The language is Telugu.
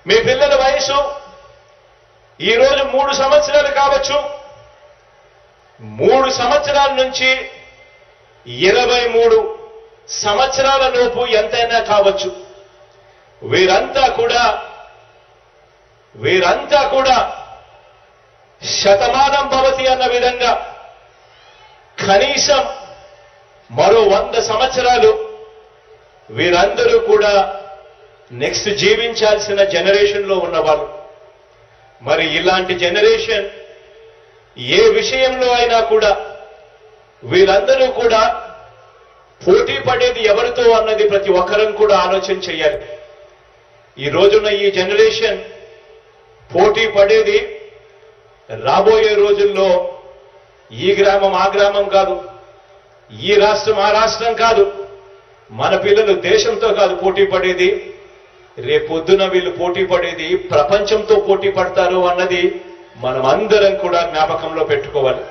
మీ పిల్లల వయసు ఈరోజు 3 సంవత్సరాలు కావచ్చు, 3 సంవత్సరాల నుంచి 23 సంవత్సరాల లోపు ఎంతైనా కావచ్చు. వీరంతా కూడా శతమానం భవతి అన్న విధంగా కనీసం మరో 100 సంవత్సరాలు వీరందరూ కూడా నెక్స్ట్ జీవించాల్సిన జనరేషన్ లో ఉన్నవాళ్ళు. మరి ఇలాంటి జనరేషన్ ఏ విషయంలో అయినా కూడా వీరందరూ కూడా పోటీ పడేది ఎవరితో అన్నది ప్రతి ఒక్కరం కూడా ఆలోచన చేయాలి. ఈ రోజున ఈ జనరేషన్ పోటీ పడేది రాబోయే రోజుల్లో ఈ గ్రామం ఆ గ్రామం కాదు, ఈ రాష్ట్రం ఆ రాష్ట్రం కాదు, మన పిల్లలు దేశంతో కాదు పోటీ పడేది, రేపొద్దున వీళ్ళు పోటీ పడేది ప్రపంచంతో పోటీ పడతారు అన్నది మనం అందరం కూడా జ్ఞాపకంలో పెట్టుకోవాలి.